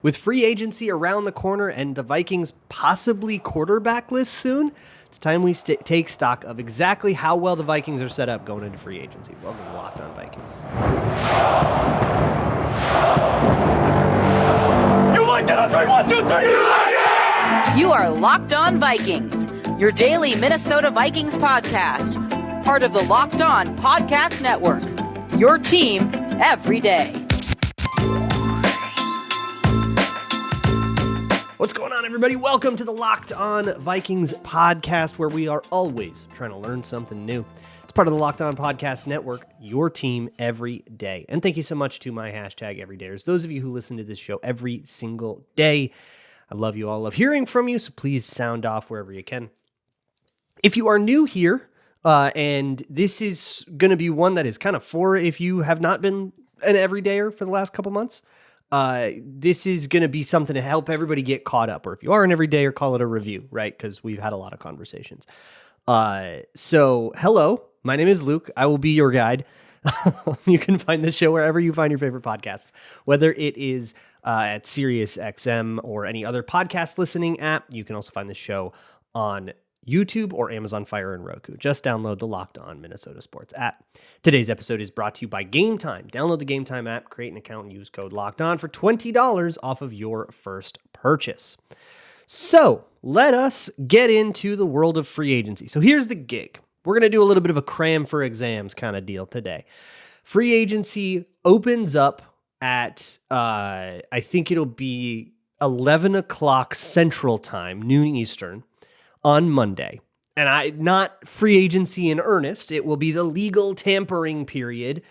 With free agency around the corner and the Vikings possibly quarterbackless soon, it's time we take stock of exactly how well the Vikings are set up going into free agency. Welcome to Locked On Vikings. You like that? 3, 1, 2, 3. You like it? You are Locked On Vikings, your daily Minnesota Vikings podcast, part of the Locked On Podcast Network. Your team every day. What's going on, everybody? Welcome to the Locked On Vikings podcast, where we are always trying to learn something new. It's part of the Locked On Podcast Network, your team every day. And thank you so much to my hashtag everydayers, those of you who listen to this show every single day. I love you all. Love hearing from you, so please sound off wherever you can. If you are new here, and this is going to be one that is kind of for if you have not been an everydayer for the last couple months, this is going to be something to help everybody get caught up. Or if you are an everydayer, call it a review, right? Because we've had a lot of conversations. So hello, my name is Luke. I will be your guide. You can find this show wherever you find your favorite podcasts, whether it is at SiriusXM or any other podcast listening app. You can also find the show on YouTube or Amazon Fire and Roku. Just download the Locked On Minnesota Sports app. Today's episode is brought to you by GameTime. Download the GameTime app, create an account, and use code Locked On for $20 off of your first purchase. So let us get into the world of free agency. So here's the gig. We're going to do a little bit of a cram for exams kind of deal today. Free agency opens up at, I think it'll be 11 o'clock Central Time, noon Eastern, on Monday. And not free agency in earnest. It will be the legal tampering period.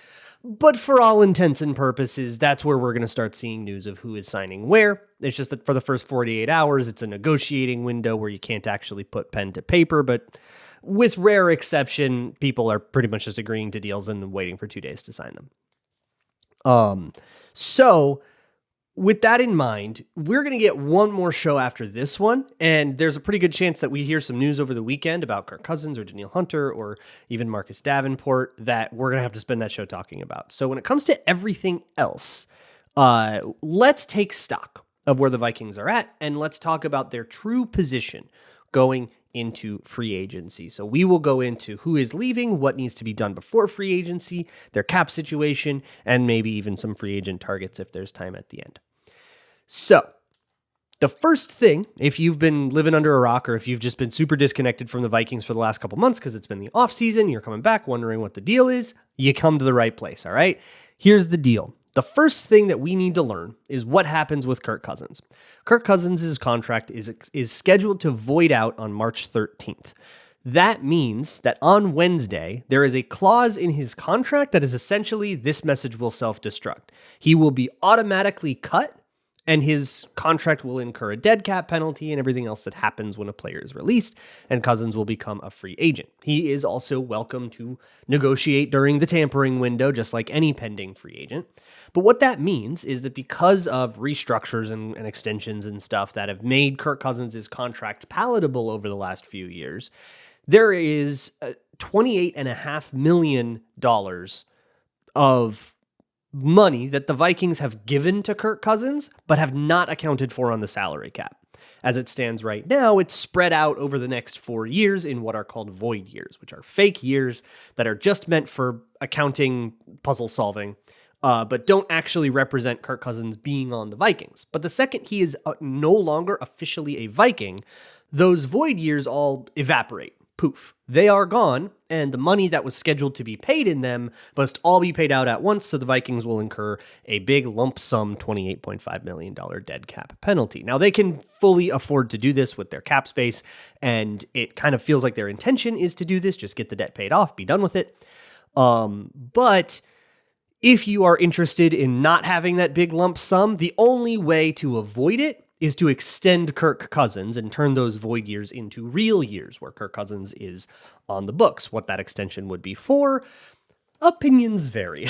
But for all intents and purposes, that's where we're going to start seeing news of who is signing where. It's just that for the first 48 hours, it's a negotiating window where you can't actually put pen to paper. But with rare exception, people are pretty much just agreeing to deals and waiting for 2 days to sign them. So with that in mind, we're going to get one more show after this one, and there's a pretty good chance that we hear some news over the weekend about Kirk Cousins or Danielle Hunter or even Marcus Davenport that we're going to have to spend that show talking about. So when it comes to everything else, let's take stock of where the Vikings are at, and let's talk about their true position going into free agency. So we will go into who is leaving, what needs to be done before free agency, their cap situation, and maybe even some free agent targets if there's time at the end. So, the first thing, if you've been living under a rock or if you've just been super disconnected from the Vikings for the last couple months because it's been the off season, you're coming back wondering what the deal is, you come to the right place, all right? Here's the deal. The first thing that we need to learn is what happens with Kirk Cousins. Kirk Cousins' contract is scheduled to void out on March 13th. That means that on Wednesday, there is a clause in his contract that is essentially this message will self-destruct. He will be automatically cut, and his contract will incur a dead cap penalty and everything else that happens when a player is released, and Cousins will become a free agent. He is also welcome to negotiate during the tampering window, just like any pending free agent. But what that means is that because of restructures and extensions and stuff that have made Kirk Cousins' contract palatable over the last few years, there is $28.5 million of money that the Vikings have given to Kirk Cousins, but have not accounted for on the salary cap. As it stands right now, it's spread out over the next 4 years in what are called void years, which are fake years that are just meant for accounting puzzle solving, but don't actually represent Kirk Cousins being on the Vikings. But the second he is no longer officially a Viking, those void years all evaporate. Poof. They are gone, and the money that was scheduled to be paid in them must all be paid out at once, so the Vikings will incur a big lump sum $28.5 million dead cap penalty. Now, they can fully afford to do this with their cap space, and it kind of feels like their intention is to do this, just get the debt paid off, be done with it. But if you are interested in not having that big lump sum, the only way to avoid it is to extend Kirk Cousins and turn those void years into real years where Kirk Cousins is on the books. What that extension would be for, Opinions vary.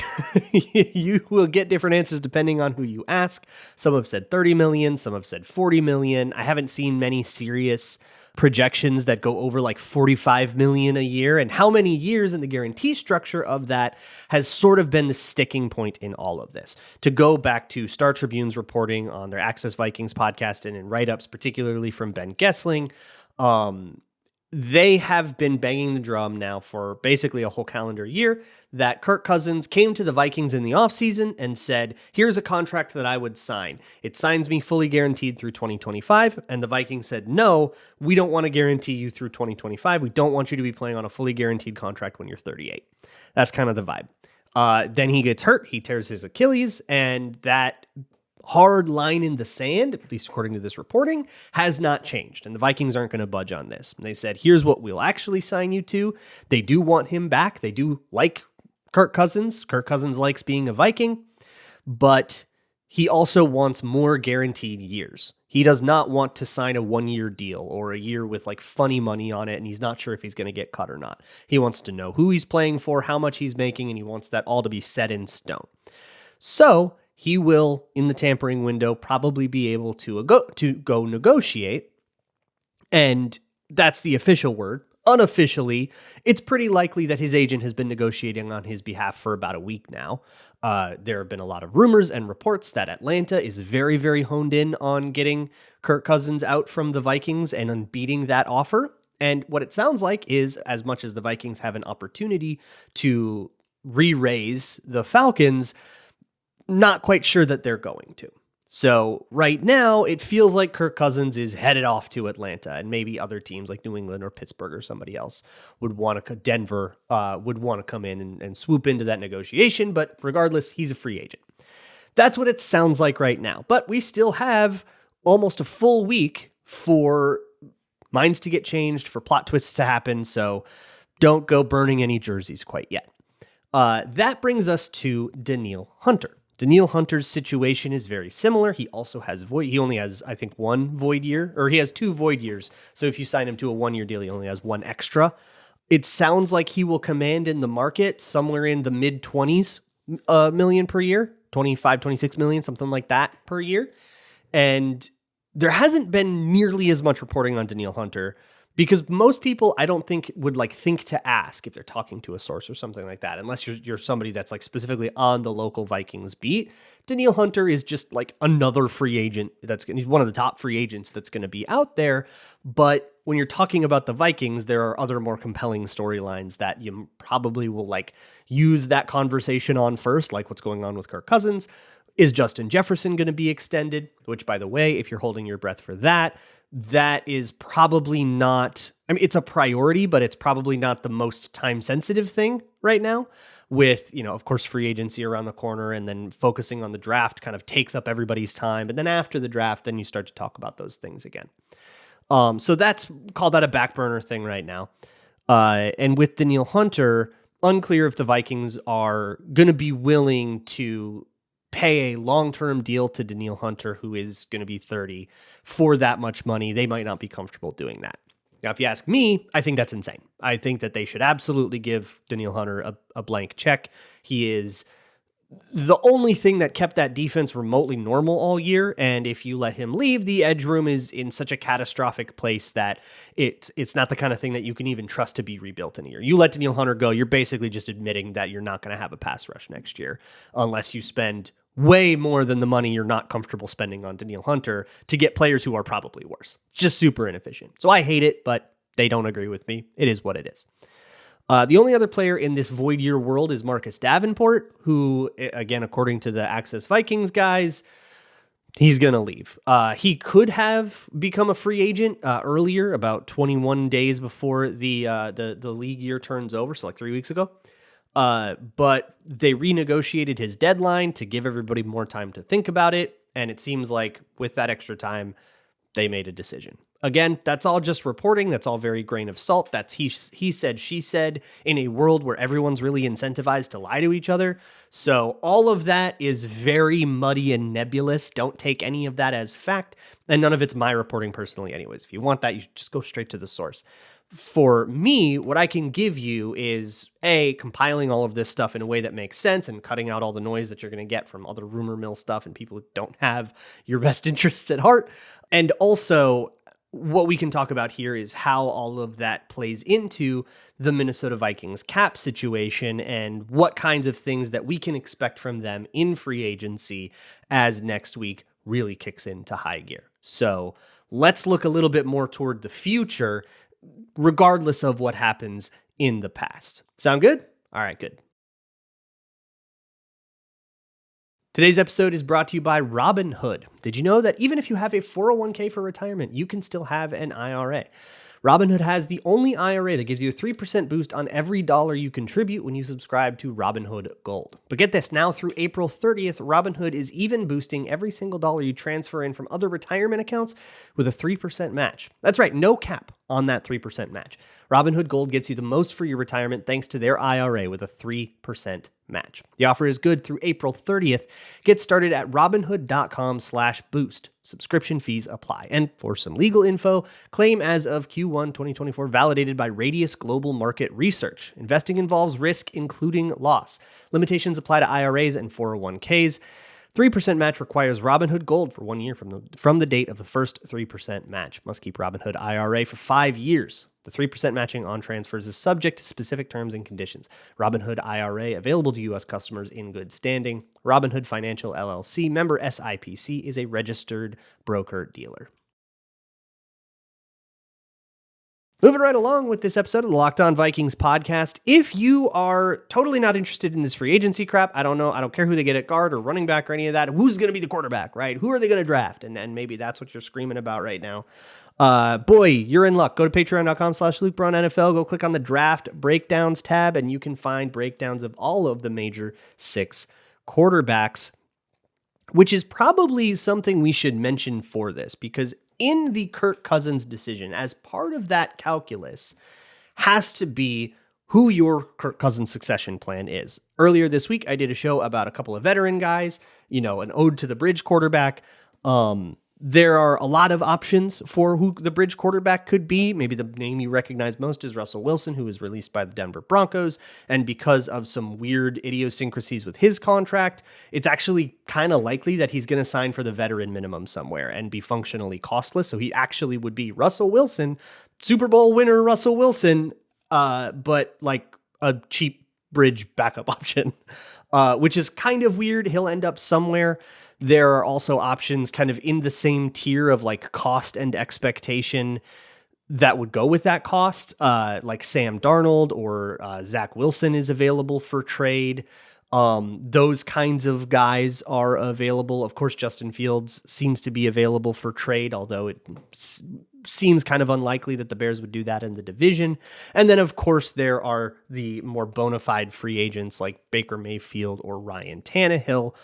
You will get different answers depending on who you ask. Some have said 30 million, some have said 40 million. I haven't seen many serious projections that go over like 45 million a year, and how many years in the guarantee structure of that has sort of been the sticking point in all of this. To go back to Star Tribune's reporting on their Access Vikings podcast and in write-ups, particularly from Ben Gessling, they have been banging the drum now for basically a whole calendar year that Kirk Cousins came to the Vikings in the offseason and said, here's a contract that I would sign. It signs me fully guaranteed through 2025. And the Vikings said, no, we don't want to guarantee you through 2025. We don't want you to be playing on a fully guaranteed contract when you're 38. That's kind of the vibe. Then he gets hurt. He tears his Achilles, and that hard line in the sand, at least according to this reporting, has not changed. And the Vikings aren't going to budge on this. And they said, here's what we'll actually sign you to. They do want him back. They do like Kirk Cousins. Kirk Cousins likes being a Viking, but he also wants more guaranteed years. He does not want to sign a 1-year deal or a year with like funny money on it, and he's not sure if he's going to get cut or not. He wants to know who he's playing for, how much he's making, and he wants that all to be set in stone. So he will, in the tampering window, probably be able to go negotiate. And that's the official word. Unofficially, it's pretty likely that his agent has been negotiating on his behalf for about a week now. There have been a lot of rumors and reports that Atlanta is very, very honed in on getting Kirk Cousins out from the Vikings and on beating that offer. And what it sounds like is, as much as the Vikings have an opportunity to re-raise the Falcons, not quite sure that they're going to. So right now, it feels like Kirk Cousins is headed off to Atlanta, and maybe other teams like New England or Pittsburgh or somebody else would want to, Denver would want to come in and swoop into that negotiation. But regardless, he's a free agent. That's what it sounds like right now. But we still have almost a full week for minds to get changed, for plot twists to happen. So don't go burning any jerseys quite yet. That brings us to Danielle Hunter. Danielle Hunter's situation is very similar. He also has void. He only has, I think, 1 void year, or he has 2 void years. So if you sign him to a 1-year deal, he only has 1 extra. It sounds like he will command in the market somewhere in the mid 20s million per year, 25, 26 million, something like that per year. And there hasn't been nearly as much reporting on Danielle Hunter, because most people, I don't think, would like think to ask if they're talking to a source or something like that, unless you're somebody that's like specifically on the local Vikings beat. Danielle Hunter is just like another free agent he's one of the top free agents that's going to be out there. But when you're talking about the Vikings, there are other more compelling storylines that you probably will like use that conversation on first, like what's going on with Kirk Cousins. Is Justin Jefferson going to be extended? Which, by the way, if you're holding your breath for that, that is probably not, I mean, it's a priority, but it's probably not the most time-sensitive thing right now with, of course, free agency around the corner, and then focusing on the draft kind of takes up everybody's time. And then after the draft, then you start to talk about those things again. So call that a back burner thing right now. And with Danielle Hunter, unclear if the Vikings are going to be willing to pay a long-term deal to Danielle Hunter, who is going to be 30, for that much money. They might not be comfortable doing that. Now, if you ask me, I think that's insane. I think that they should absolutely give Danielle Hunter a blank check. He is the only thing that kept that defense remotely normal all year. And if you let him leave, the edge room is in such a catastrophic place that it's not the kind of thing that you can even trust to be rebuilt in a year. You let Danielle Hunter go, you're basically just admitting that you're not going to have a pass rush next year unless you spend way more than the money you're not comfortable spending on Danielle Hunter to get players who are probably worse. Just super inefficient. So I hate it, but they don't agree with me. It is what it is. The only other player in this void year world is Marcus Davenport, who, again, according to the Access Vikings guys, he's going to leave. He could have become a free agent earlier, about 21 days before the league year turns over, so like 3 weeks ago. But they renegotiated his deadline to give everybody more time to think about it. And it seems like with that extra time, they made a decision. Again, that's all just reporting. That's all very grain of salt. That's he said, she said in a world where everyone's really incentivized to lie to each other. So all of that is very muddy and nebulous. Don't take any of that as fact. And none of it's my reporting personally anyways. If you want that, you should just go straight to the source. For me, what I can give you is compiling all of this stuff in a way that makes sense and cutting out all the noise that you're going to get from other rumor mill stuff and people who don't have your best interests at heart. And also, what we can talk about here is how all of that plays into the Minnesota Vikings cap situation and what kinds of things that we can expect from them in free agency as next week really kicks into high gear. So let's look a little bit more toward the future, regardless of what happens in the past. Sound good? All right, good. Today's episode is brought to you by Robinhood. Did you know that even if you have a 401k for retirement, you can still have an IRA? Robinhood has the only IRA that gives you a 3% boost on every dollar you contribute when you subscribe to Robinhood Gold. But get this, now through April 30th, Robinhood is even boosting every single dollar you transfer in from other retirement accounts with a 3% match. That's right, no cap on that 3% match. Robinhood Gold gets you the most for your retirement thanks to their IRA with a 3% match. The offer is good through April 30th. Get started at robinhood.com/boost. Subscription fees apply. And for some legal info, claim as of Q1 2024 validated by Radius Global Market Research. Investing involves risk, including loss. Limitations apply to IRAs and 401ks. 3% match requires Robinhood Gold for 1 year from the date of the first 3% match. Must keep Robinhood IRA for 5 years. The 3% matching on transfers is subject to specific terms and conditions. Robinhood IRA available to U.S. customers in good standing. Robinhood Financial LLC, member SIPC, is a registered broker-dealer. Moving right along with this episode of the Locked On Vikings podcast. If you are totally not interested in this free agency crap, I don't care who they get at guard or running back or any of that. Who's going to be the quarterback, right? Who are they going to draft? And maybe that's what you're screaming about right now. Boy, you're in luck. Go to patreon.com/LukeBraunNFL. Go click on the draft breakdowns tab, and you can find breakdowns of all of the major 6 quarterbacks, which is probably something we should mention for this, because in the Kirk Cousins decision, as part of that calculus, has to be who your Kirk Cousins succession plan is. Earlier this week, I did a show about a couple of veteran guys, an ode to the bridge quarterback. There are a lot of options for who the bridge quarterback could be. Maybe the name you recognize most is Russell Wilson, who was released by the Denver Broncos. And because of some weird idiosyncrasies with his contract, it's actually kind of likely that he's going to sign for the veteran minimum somewhere and be functionally costless. So he actually would be Russell Wilson, Super Bowl winner Russell Wilson, but like a cheap bridge backup option, which is kind of weird. He'll end up somewhere. There are also options kind of in the same tier of like cost and expectation that would go with that cost, like Sam Darnold or Zach Wilson is available for trade. Those kinds of guys are available. Of course, Justin Fields seems to be available for trade, although it seems kind of unlikely that the Bears would do that in the division. And then, of course, there are the more bona fide free agents like Baker Mayfield or Ryan Tannehill.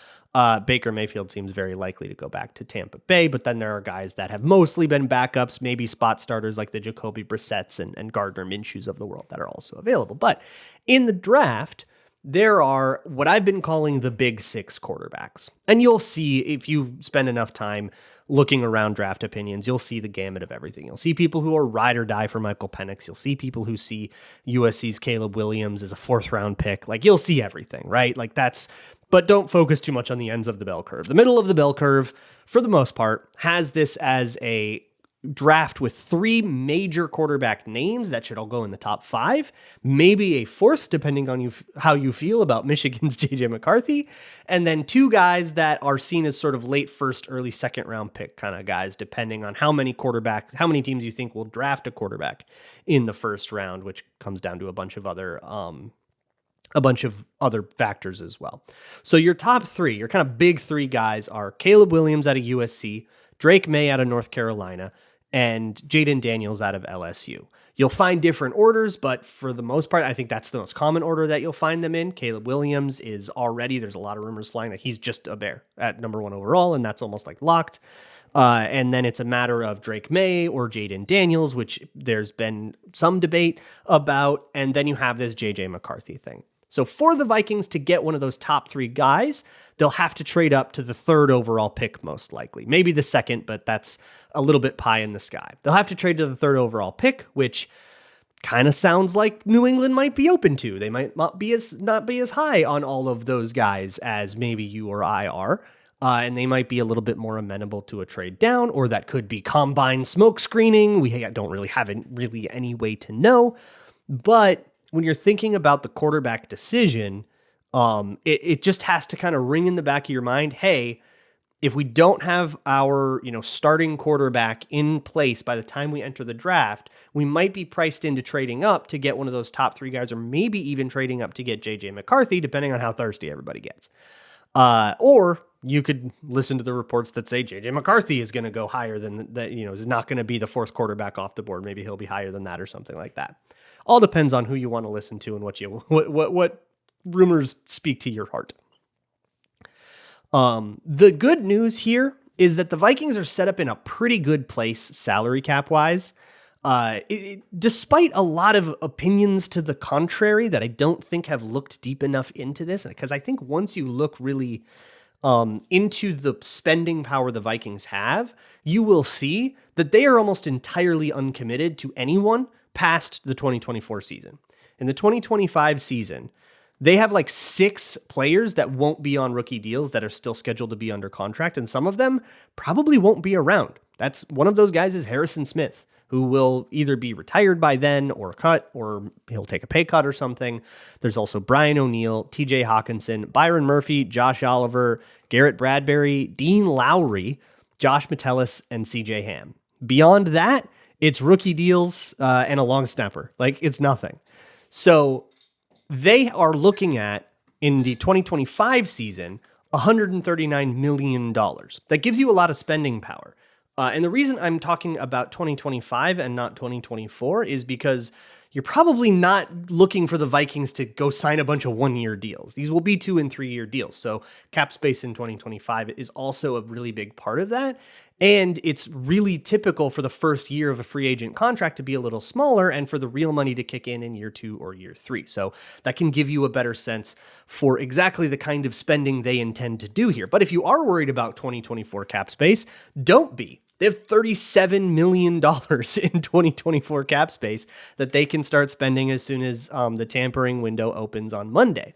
Baker Mayfield seems very likely to go back to Tampa Bay, but then there are guys that have mostly been backups, maybe spot starters like the Jacoby Brissetts and Gardner Minshew's of the world that are also available. But in the draft, there are what I've been calling the big 6 quarterbacks. And you'll see, if you spend enough time looking around draft opinions, you'll see the gamut of everything. You'll see people who are ride or die for Michael Penix. You'll see people who see USC's Caleb Williams as a 4th round pick. Like, you'll see everything, right? Like, but don't focus too much on the ends of the bell curve. The middle of the bell curve, for the most part, has this as a draft with 3 major quarterback names that should all go in the top 5, maybe a 4th, depending on how you feel about Michigan's JJ McCarthy, and then 2 guys that are seen as sort of late 1st, early 2nd round pick kind of guys, depending on how many teams you think will draft a quarterback in the 1st round, which comes down to a bunch of other factors as well. So your top 3, your kind of big 3 guys are Caleb Williams out of USC, Drake May out of North Carolina, and Jaden Daniels out of LSU. You'll find different orders, but for the most part, I think that's the most common order that you'll find them in. Caleb Williams is already, there's a lot of rumors flying that he's just a Bear at number 1 overall, and that's almost like locked. And then it's a matter of Drake May or Jaden Daniels, which there's been some debate about. And then you have this JJ McCarthy thing. So for the Vikings to get one of those top 3 guys, they'll have to trade up to the 3rd overall pick, most likely. Maybe the 2nd, but that's a little bit pie in the sky. They'll have to trade to the 3rd overall pick, which kind of sounds like New England might be open to. They might not be as high on all of those guys as maybe you or I are. And they might be a little bit more amenable to a trade down, or that could be combine smoke screening. We don't really have any way to know. But when you're thinking about the quarterback decision, it just has to kind of ring in the back of your mind, hey, if we don't have our starting quarterback in place by the time we enter the draft, we might be priced into trading up to get one of those top 3 guys, or maybe even trading up to get JJ McCarthy, depending on how thirsty everybody gets. Or you could listen to the reports that say JJ McCarthy is going to go higher than that, is not going to be the 4th quarterback off the board. Maybe he'll be higher than that or something like that. All depends on who you want to listen to and what rumors speak to your heart. The good news here is that the Vikings are set up in a pretty good place salary cap wise. Despite a lot of opinions to the contrary that I don't think have looked deep enough into this, because I think once you look really into the spending power the Vikings have, you will see that they are almost entirely uncommitted to anyone past the 2024 season. In the 2025 season, they have like 6 players that won't be on rookie deals that are still scheduled to be under contract, and some of them probably won't be around. That's one of those guys is Harrison Smith, who will either be retired by then or cut, or he'll take a pay cut or something. There's also Brian O'Neill, TJ Hawkinson, Byron Murphy, Josh Oliver, Garrett Bradbury, Dean Lowry, Josh Metellus, and CJ Ham. Beyond that, it's rookie deals and a long snapper. Like, it's nothing. So they are looking at, in the 2025 season, $139 million. That gives you a lot of spending power. And the reason I'm talking about 2025 and not 2024 is because you're probably not looking for the Vikings to go sign a bunch of 1-year deals. These will be 2- and 3-year deals. So cap space in 2025 is also a really big part of that. And it's really typical for the first year of a free agent contract to be a little smaller and for the real money to kick in year 2 or year 3. So that can give you a better sense for exactly the kind of spending they intend to do here. But if you are worried about 2024 cap space, don't be. They have $37 million in 2024 cap space that they can start spending as soon as the tampering window opens on Monday.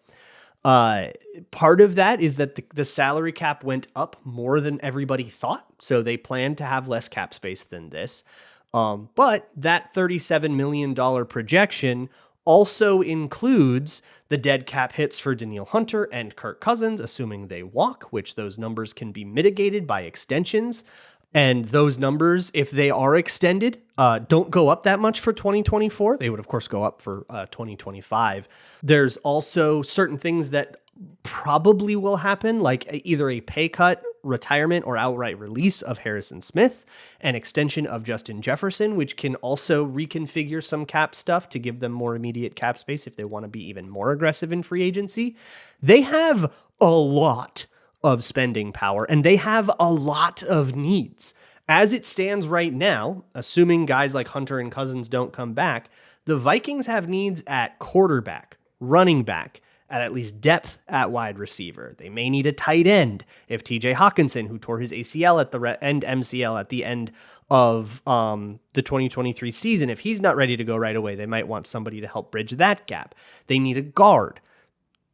Part of that is that the salary cap went up more than everybody thought, so they plan to have less cap space than this. But that $37 million projection also includes the dead cap hits for Danielle Hunter and Kirk Cousins, assuming they walk, which those numbers can be mitigated by extensions. And those numbers, if they are extended, don't go up that much for 2024. They would, of course, go up for 2025. There's also certain things that probably will happen, like either a pay cut, retirement, or outright release of Harrison Smith, an extension of Justin Jefferson, which can also reconfigure some cap stuff to give them more immediate cap space if they want to be even more aggressive in free agency. They have a lot of spending power, and they have a lot of needs. As it stands right now, assuming guys like Hunter and Cousins don't come back, the Vikings have needs at quarterback, running back, at least depth at wide receiver. They may need a tight end if TJ Hawkinson, who tore his ACL at the end, MCL at the end of the 2023 season, if he's not ready to go right away, they might want somebody to help bridge that gap. They need a guard.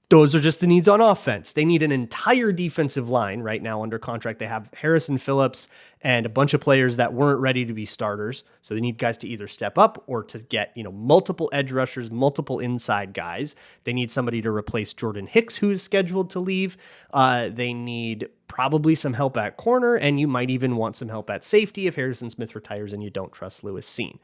Those are just the needs on offense. They need an entire defensive line right now under contract. They have Harrison Phillips and a bunch of players that weren't ready to be starters. So they need guys to either step up or to get, multiple edge rushers, multiple inside guys. They need somebody to replace Jordan Hicks, who is scheduled to leave. They need probably some help at corner, and you might even want some help at safety if Harrison Smith retires and you don't trust Lewis Seen.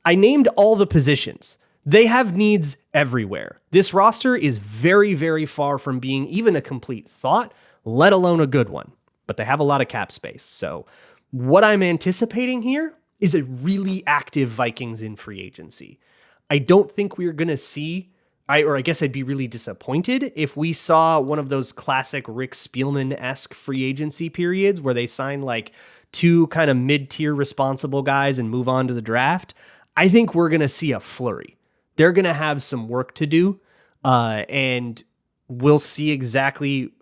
I named all the positions. They have needs everywhere. This roster is very, very far from being even a complete thought, let alone a good one. But they have a lot of cap space. So what I'm anticipating here is a really active Vikings in free agency. I don't think we're going to see, I guess I'd be really disappointed if we saw one of those classic Rick Spielman-esque free agency periods where they sign like 2 kind of mid-tier responsible guys and move on to the draft. I think we're going to see a flurry. They're going to have some work to do, and we'll see exactly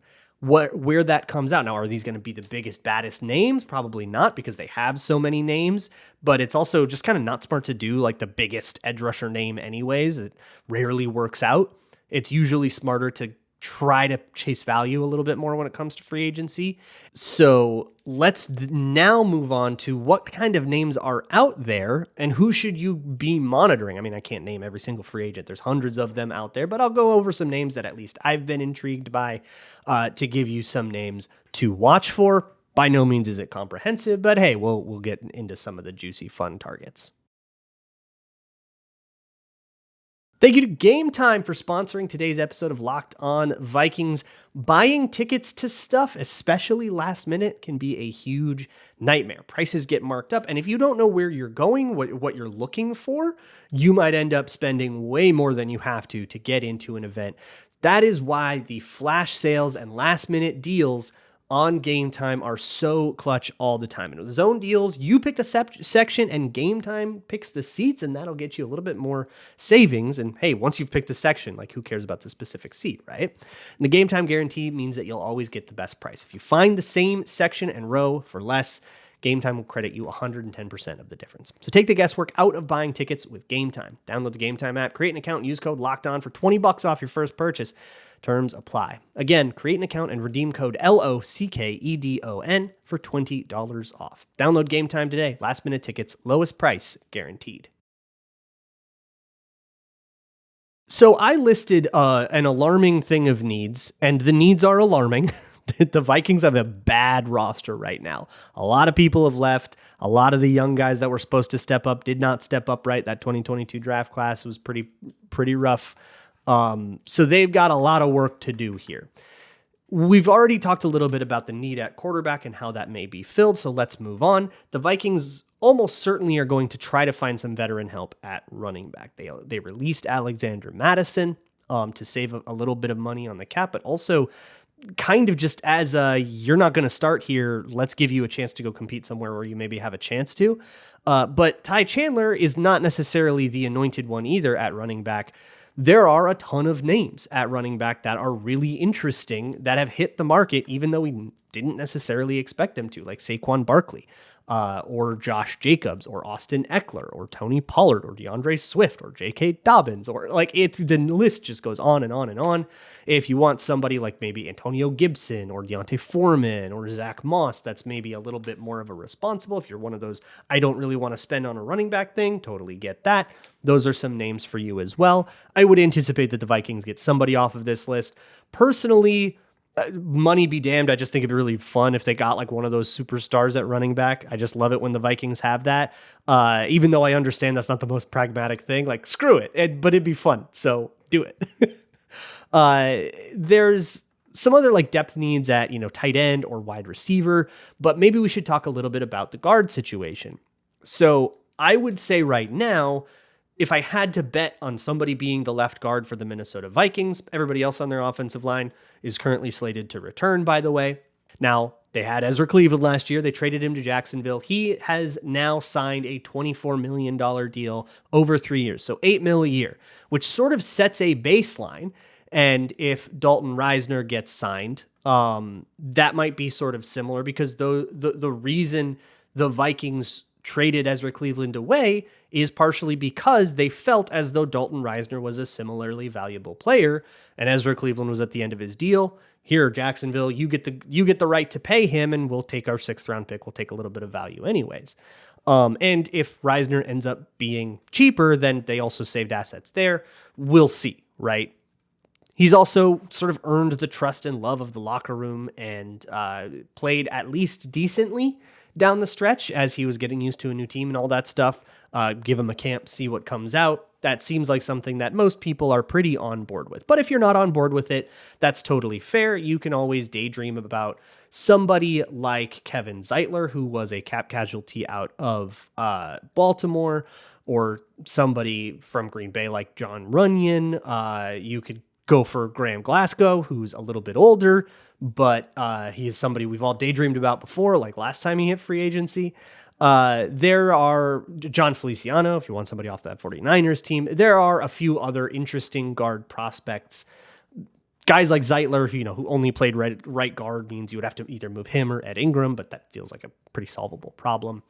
where that comes out. Now, are these going to be the biggest, baddest names? Probably not, because they have so many names, but it's also just kind of not smart to do like the biggest edge rusher name anyways. It rarely works out. It's usually smarter to try to chase value a little bit more when it comes to free agency. So let's now move on to what kind of names are out there and who should you be monitoring. I mean, I can't name every single free agent. There's hundreds of them out there, but I'll go over some names that at least I've been intrigued by to give you some names to watch for. By no means is it comprehensive, but hey, we'll get into some of the juicy, fun targets. Thank you to GameTime for sponsoring today's episode of Locked On Vikings. Buying tickets to stuff, especially last minute, can be a huge nightmare. Prices get marked up, and if you don't know where you're going, what you're looking for, you might end up spending way more than you have to get into an event. That is why the flash sales and last minute deals on GameTime are so clutch all the time. And with zone deals, you pick the section and GameTime picks the seats, and that'll get you a little bit more savings. And hey, once you've picked the section, like who cares about the specific seat, right? And the GameTime guarantee means that you'll always get the best price. If you find the same section and row for less, GameTime will credit you 110% of the difference. So take the guesswork out of buying tickets with GameTime. Download the GameTime app, create an account, and use code LOCKEDON for $20 off your first purchase. Terms apply. Again, create an account and redeem code LOCKEDON for $20 off. Download GameTime today. Last minute tickets, lowest price guaranteed. So I listed an alarming thing of needs, and the needs are alarming. The Vikings have a bad roster right now. A lot of people have left. A lot of the young guys that were supposed to step up did not step up right. That 2022 draft class was pretty rough. So they've got a lot of work to do here. We've already talked a little bit about the need at quarterback and how that may be filled, so let's move on. The Vikings almost certainly are going to try to find some veteran help at running back. They released Alexander Madison to save a little bit of money on the cap, but also kind of just as you're not going to start here, let's give you a chance to go compete somewhere where you maybe have a chance to. But Ty Chandler is not necessarily the anointed one either at running back. There are a ton of names at running back that are really interesting that have hit the market, even though we didn't necessarily expect them to, like Saquon Barkley, or Josh Jacobs, or Austin Eckler, or Tony Pollard, or DeAndre Swift, or J.K. Dobbins, or like the list just goes on and on and on. If you want somebody like maybe Antonio Gibson, or Deontay Foreman, or Zach Moss, that's maybe a little bit more of a responsible. If you're one of those, I don't really want to spend on a running back thing, totally get that. Those are some names for you as well. I would anticipate that the Vikings get somebody off of this list. Personally, money be damned, I just think it'd be really fun if they got like one of those superstars at running back. I just love it when the Vikings have that. Even though I understand that's not the most pragmatic thing, like screw it, but it'd be fun. So do it. There's some other like depth needs at, tight end or wide receiver, but maybe we should talk a little bit about the guard situation. So I would say right now, if I had to bet on somebody being the left guard for the Minnesota Vikings, everybody else on their offensive line is currently slated to return, by the way. Now, they had Ezra Cleveland last year. They traded him to Jacksonville. He has now signed a $24 million deal over 3 years, so $8 million a year, which sort of sets a baseline. And if Dalton Risner gets signed, that might be sort of similar, because the reason the Vikings traded Ezra Cleveland away is partially because they felt as though Dalton Risner was a similarly valuable player, and Ezra Cleveland was at the end of his deal. Here, Jacksonville, you get the right to pay him, and we'll take our 6th round pick. We'll take a little bit of value anyways. And if Risner ends up being cheaper, then they also saved assets there. We'll see, right? He's also sort of earned the trust and love of the locker room and played at least decently down the stretch as he was getting used to a new team and all that stuff. Give him a camp, see what comes out. That seems like something that most people are pretty on board with. But if you're not on board with it, that's totally fair. You can always daydream about somebody like Kevin Zeitler, who was a cap casualty out of Baltimore, or somebody from Green Bay like John Runyon. You could go for Graham Glasgow, who's a little bit older, but he is somebody we've all daydreamed about before, like last time he hit free agency. There are John Feliciano, if you want somebody off that 49ers team. There are a few other interesting guard prospects. Guys like Zeitler, who only played right guard, means you would have to either move him or Ed Ingram, but that feels like a pretty solvable problem.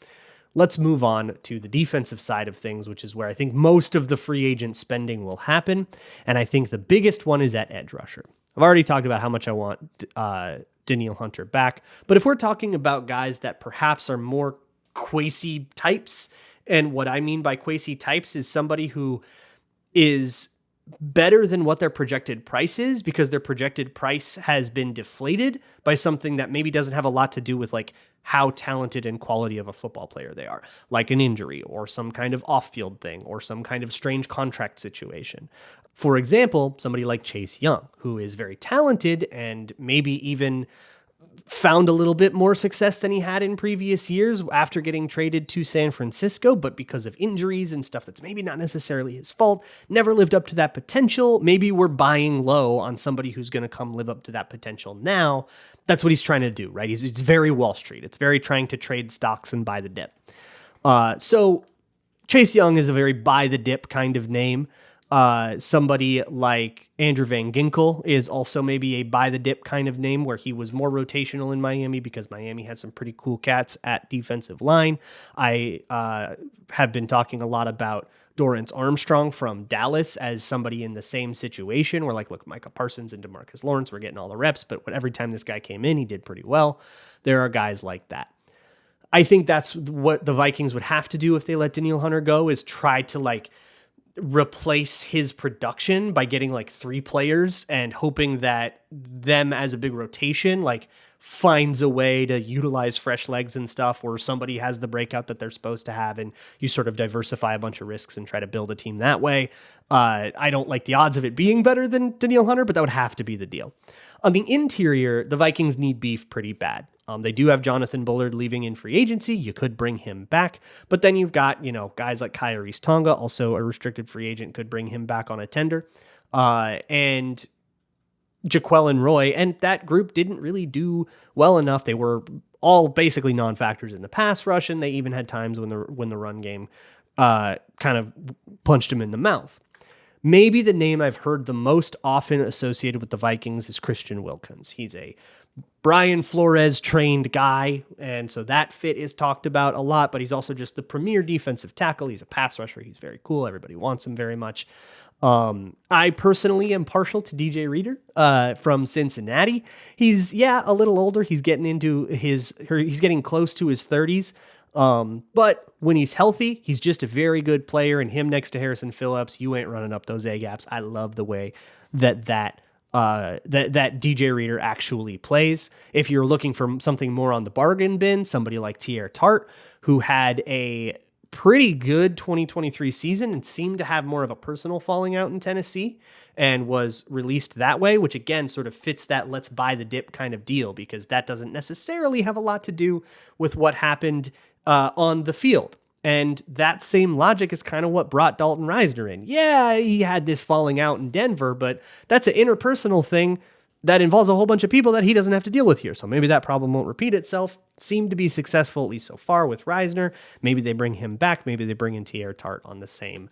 Let's move on to the defensive side of things, which is where I think most of the free agent spending will happen. And I think the biggest one is at edge rusher. I've already talked about how much I want Danielle Hunter back. But if we're talking about guys that perhaps are more Kwesi types, and what I mean by Kwesi types is somebody who is better than what their projected price is, because their projected price has been deflated by something that maybe doesn't have a lot to do with like how talented and quality of a football player they are, like an injury or some kind of off-field thing or some kind of strange contract situation. For example, somebody like Chase Young, who is very talented and maybe even found a little bit more success than he had in previous years after getting traded to San Francisco, but because of injuries and stuff that's maybe not necessarily his fault, never lived up to that potential. Maybe we're buying low on somebody who's going to come live up to that potential now. That's what he's trying to do, right? It's very Wall Street. It's very trying to trade stocks and buy the dip. So Chase Young is a very buy the dip kind of name. Somebody like Andrew Van Ginkel is also maybe a buy the dip kind of name, where he was more rotational in Miami because Miami has some pretty cool cats at defensive line. I have been talking a lot about Dorrance Armstrong from Dallas as somebody in the same situation where, like, look, Micah Parsons and DeMarcus Lawrence were getting all the reps, but every time this guy came in, he did pretty well. There are guys like that. I think that's what the Vikings would have to do if they let Danielle Hunter go, is try to replace his production by getting like 3 players and hoping that them as a big rotation finds a way to utilize fresh legs and stuff, or somebody has the breakout that they're supposed to have, and you sort of diversify a bunch of risks and try to build a team that way. I don't like the odds of it being better than Danielle Hunter, but that would have to be the deal. On the interior, the Vikings need beef pretty bad. They do have Jonathan Bullard leaving in free agency. You could bring him back, but then you've got, guys like Kyrie's Tonga, also a restricted free agent, could bring him back on a tender. And Jaquelin Roy, and that group didn't really do well enough. They were all basically non-factors in the pass rush, and they even had times when the run game kind of punched him in the mouth. Maybe the name I've heard the most often associated with the Vikings is Christian Wilkins. He's a Brian Flores trained guy, and so that fit is talked about a lot, but he's also just the premier defensive tackle. He's a pass rusher. He's very cool. Everybody wants him very much. I personally am partial to DJ Reader from Cincinnati. He's a little older. He's getting he's getting close to his 30s. But when he's healthy, he's just a very good player, and him next to Harrison Phillips, you ain't running up those A-gaps. I love the way that DJ Reader actually plays. If you're looking for something more on the bargain bin, somebody like Tier Tart, who had a pretty good 2023 season and seemed to have more of a personal falling out in Tennessee and was released that way, which again sort of fits that let's buy the dip kind of deal, because that doesn't necessarily have a lot to do with what happened on the field. And that same logic is kind of what brought Dalton Reisner in. Yeah, he had this falling out in Denver, but that's an interpersonal thing that involves a whole bunch of people that he doesn't have to deal with here. So maybe that problem won't repeat itself. Seemed to be successful, at least so far, with Reisner. Maybe they bring him back. Maybe they bring in Tier Tart on the same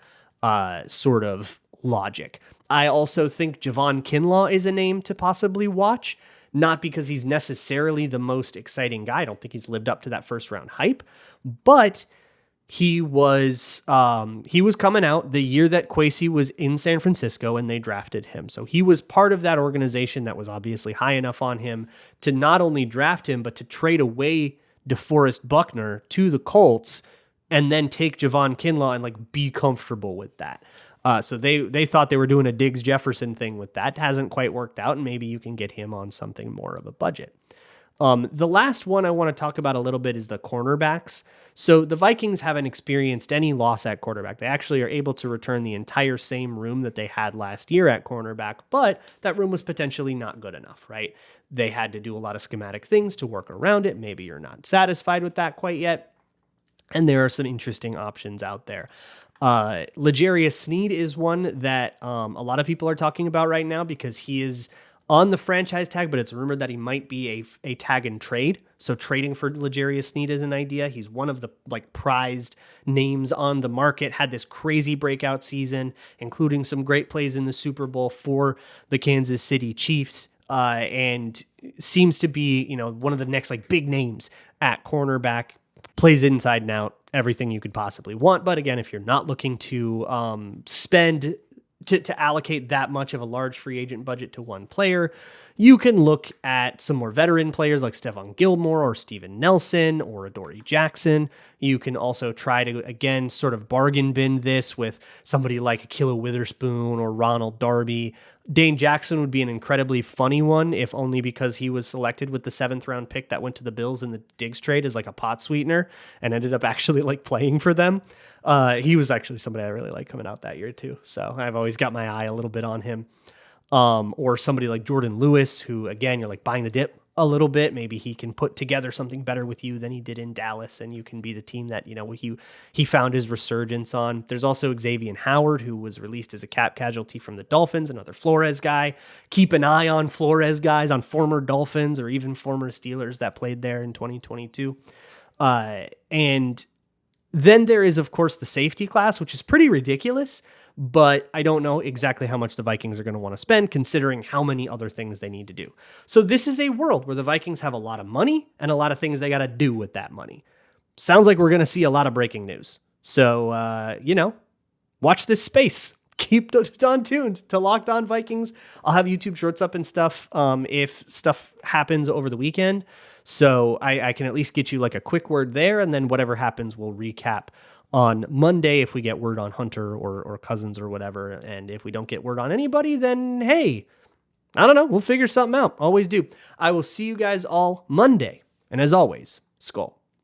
sort of logic. I also think Javon Kinlaw is a name to possibly watch, not because he's necessarily the most exciting guy. I don't think he's lived up to that first round hype, but he was coming out the year that Kwesi was in San Francisco and they drafted him. So he was part of that organization that was obviously high enough on him to not only draft him, but to trade away DeForest Buckner to the Colts and then take Javon Kinlaw and be comfortable with that. So they thought they were doing a Diggs Jefferson thing with that. Hasn't quite worked out, and maybe you can get him on something more of a budget. The last one I want to talk about a little bit is the cornerbacks. So the Vikings haven't experienced any loss at quarterback. They actually are able to return the entire same room that they had last year at cornerback, but that room was potentially not good enough, right? They had to do a lot of schematic things to work around it. Maybe you're not satisfied with that quite yet. And there are some interesting options out there. L'Jarius Sneed is one that a lot of people are talking about right now because he is on the franchise tag, but it's rumored that he might be a tag and trade. So trading for L'Jarius Sneed is an idea. He's one of the prized names on the market, had this crazy breakout season, including some great plays in the Super Bowl for the Kansas City Chiefs. And seems to be, one of the next big names at cornerback, plays inside and out, everything you could possibly want. But again, if you're not looking to spend to allocate that much of a large free agent budget to one player, you can look at some more veteran players like Stephon Gilmore or Steven Nelson or Adoree Jackson. You can also try to, again, sort of bargain bin this with somebody like Ahkello Witherspoon or Ronald Darby. Dane Jackson would be an incredibly funny one, if only because he was selected with the 7th round pick that went to the Bills in the Diggs trade as a pot sweetener and ended up actually playing for them. He was actually somebody I really liked coming out that year too. So I've always got my eye a little bit on him. Or somebody like Jordan Lewis, who again, you're buying the dip a little bit. Maybe he can put together something better with you than he did in Dallas, and you can be the team that, he found his resurgence on. There's also Xavier Howard, who was released as a cap casualty from the Dolphins, another Flores guy. Keep an eye on Flores guys, on former Dolphins or even former Steelers that played there in 2022. And then there is, of course, the safety class, which is pretty ridiculous, but I don't know exactly how much the Vikings are going to want to spend considering how many other things they need to do. So this is a world where the Vikings have a lot of money and a lot of things they got to do with that money. Sounds like we're going to see a lot of breaking news. So, watch this space. Keep on tuned to Locked On Vikings. I'll have YouTube shorts up and stuff if stuff happens over the weekend. So I can at least get you a quick word there, and then whatever happens, we'll recap on Monday if we get word on Hunter or Cousins or whatever. And if we don't get word on anybody, then hey, I don't know. We'll figure something out. Always do. I will see you guys all Monday. And as always, Skull.